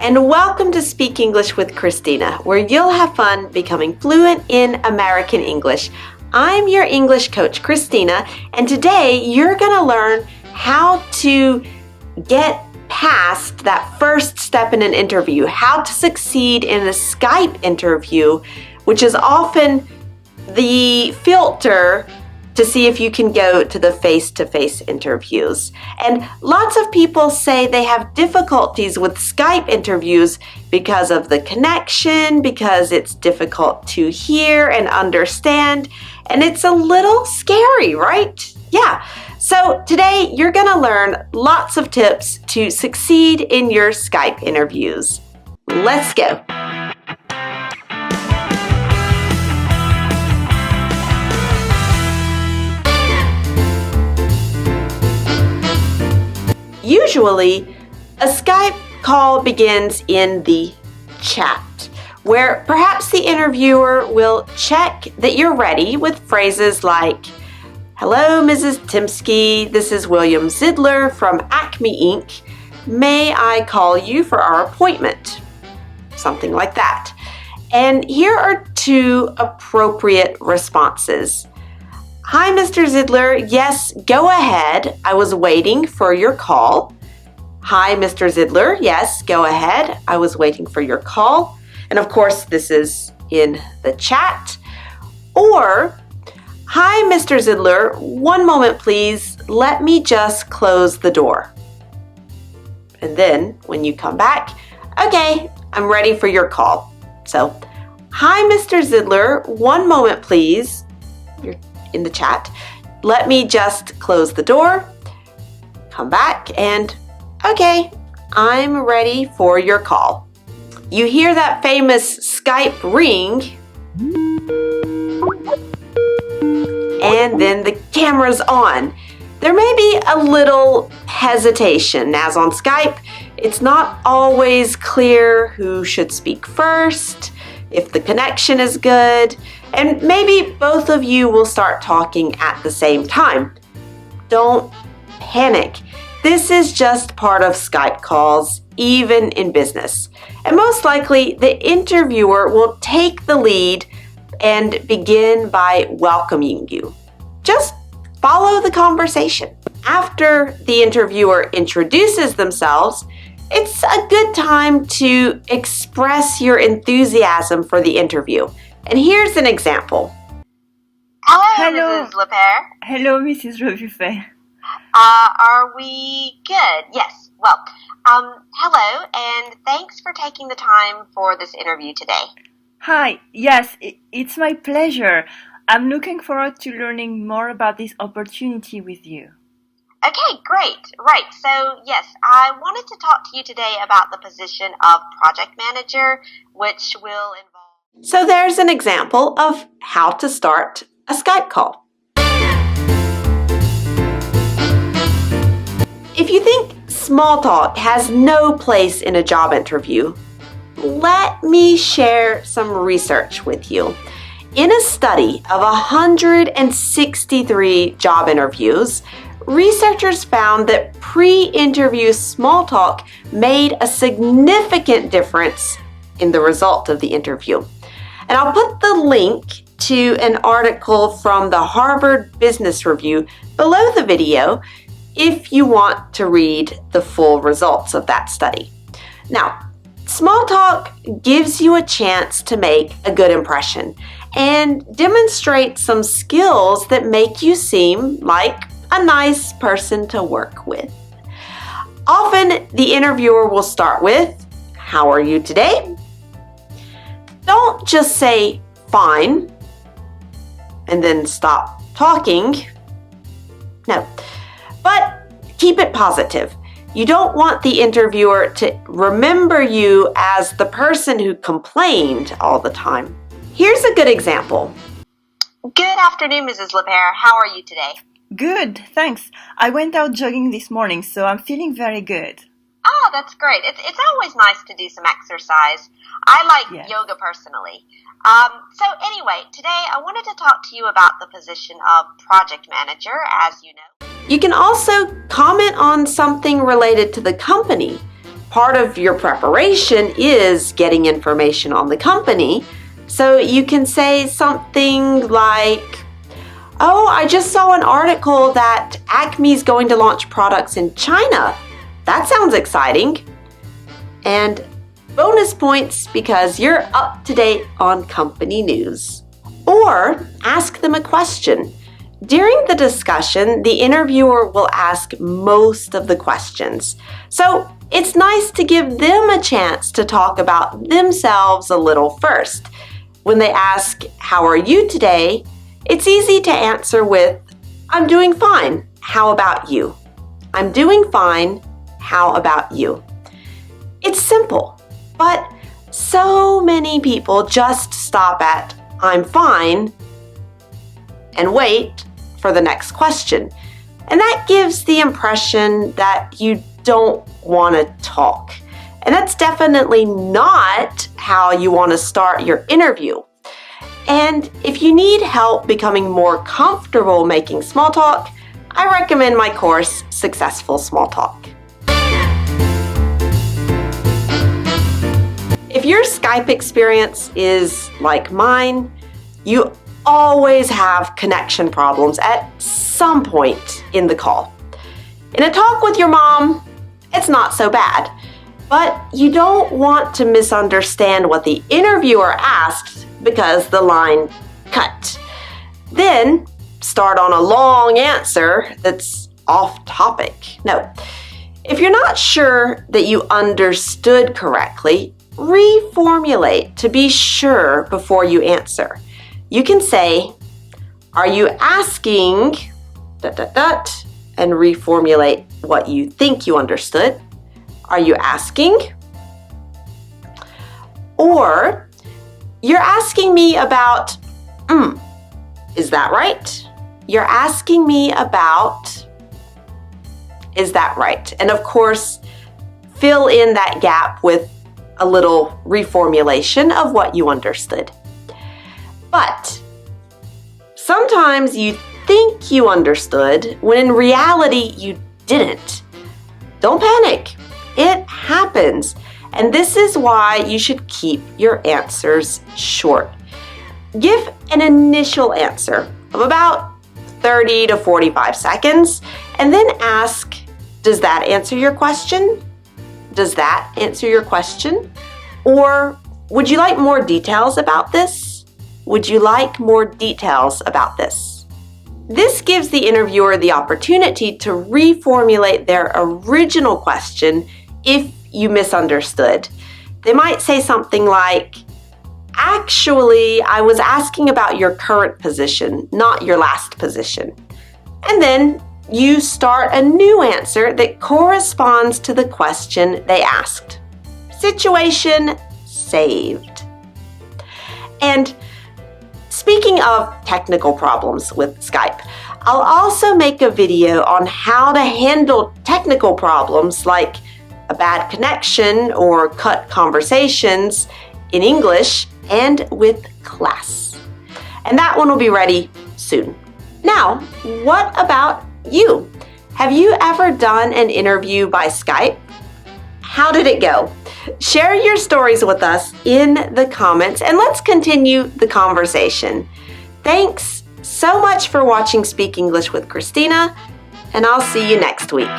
and welcome to Speak English with Christina, where you'll have fun becoming fluent in American English. I'm your English coach, Christina, and today you're going to learn how to get past that first step in an interview, how to succeed in a Skype interview, which is often the filter to see if you can go to the face-to-face interviews. And lots of people say they have difficulties with Skype interviews because of the connection, because it's difficult to hear and understand, and it's a little scary, right? Yeah. So today you're going to learn lots of tips to succeed in your Skype interviews. Let's go. Usually, a Skype call begins in the chat, where perhaps the interviewer will check that you're ready with phrases like, "Hello, Mrs. Timsky, this is William Zidler from Acme Inc. May I call you for our appointment?" Something like that. And here are two appropriate responses. "Hi, Mr. Zidler. Yes, go ahead. I was waiting for your call." "Hi, Mr. Zidler. Yes, go ahead. I was waiting for your call." And of course, this is in the chat. Or, "Hi, Mr. Zidler. One moment, please. Let me just close the door." And then when you come back, "Okay, I'm ready for your call." So, "Hi, Mr. Zidler. One moment, please." You're in the chat. "Let me just close the door." Come back and, "Okay, I'm ready for your call." You hear that famous Skype ring, and then the camera's on. There may be a little hesitation, as on Skype, it's not always clear who should speak first, if the connection is good, and maybe both of you will start talking at the same time. Don't panic. This is just part of Skype calls, even in business. And most likely, the interviewer will take the lead and begin by welcoming you. Just follow the conversation. After the interviewer introduces themselves, it's a good time to express your enthusiasm for the interview. And here's an example. Hello, Mrs. Lepere. Hello, Mrs. Rebuffet. Are we good? Yes. Well, hello, and thanks for taking the time for this interview today. Hi. Yes, it's my pleasure. I'm looking forward to learning more about this opportunity with you. Okay, great. Right. So, yes, I wanted to talk to you today about the position of project manager, which will involve... So there's an example of how to start a Skype call. If you think small talk has no place in a job interview, let me share some research with you. In a study of 163 job interviews, researchers found that pre-interview small talk made a significant difference in the result of the interview. And I'll put the link to an article from the Harvard Business Review below the video if you want to read the full results of that study. Now, small talk gives you a chance to make a good impression and demonstrate some skills that make you seem like a nice person to work with. Often, the interviewer will start with, "How are you today?" Don't just say, "Fine," and then stop talking. No, but keep it positive. You don't want the interviewer to remember you as the person who complained all the time. Here's a good example. Good afternoon, Mrs. Lepere. How are you today? Good, thanks. I went out jogging this morning, so I'm feeling very good. Oh, that's great. It's always nice to do some exercise. I like yoga personally. So anyway, today I wanted to talk to you about the position of project manager, as you know. You can also comment on something related to the company. part of your preparation is getting information on the company. So you can say something like, "Oh, I just saw an article that Acme's going to launch products in China. That sounds exciting." And bonus points because you're up to date on company news. Or ask them a question. During the discussion, the interviewer will ask most of the questions. So it's nice to give them a chance to talk about themselves a little first. When they ask, "How are you today?" it's easy to answer with, "I'm doing fine. How about you?" "I'm doing fine. How about you?" It's simple, but so many people just stop at "I'm fine" and wait for the next question. And that gives the impression that you don't want to talk. And that's definitely not how you want to start your interview. And if you need help becoming more comfortable making small talk, I recommend my course, Successful Small Talk. If your Skype experience is like mine, you always have connection problems at some point in the call. In a talk with your mom, it's not so bad, but you don't want to misunderstand what the interviewer asked because the line cut. Then start on a long answer that's off topic. No. If you're not sure that you understood correctly, reformulate to be sure before you answer. You can say, "Are you asking ... and reformulate what you think you understood. Are you asking? Or, "You're asking me about, is that right? You're asking me about, is that right?" And of course, fill in that gap with a little reformulation of what you understood. But sometimes you think you understood when in reality you didn't. Don't panic. It happens. And this is why you should keep your answers short. Give an initial answer of about 30 to 45 seconds and then ask, "Does that answer your question? Does that answer your question?" Or, "Would you like more details about this? Would you like more details about this?" This gives the interviewer the opportunity to reformulate their original question if you misunderstood. They might say something like, "Actually, I was asking about your current position, not your last position." And then you start a new answer that corresponds to the question they asked. Situation saved. And speaking of technical problems with Skype, I'll also make a video on how to handle technical problems like a bad connection or cut conversations in English and with class. And that one will be ready soon. Now, what about you? Have you ever done an interview by Skype? How did it go? Share your stories with us in the comments and let's continue the conversation. Thanks so much for watching Speak English with Christina, and I'll see you next week.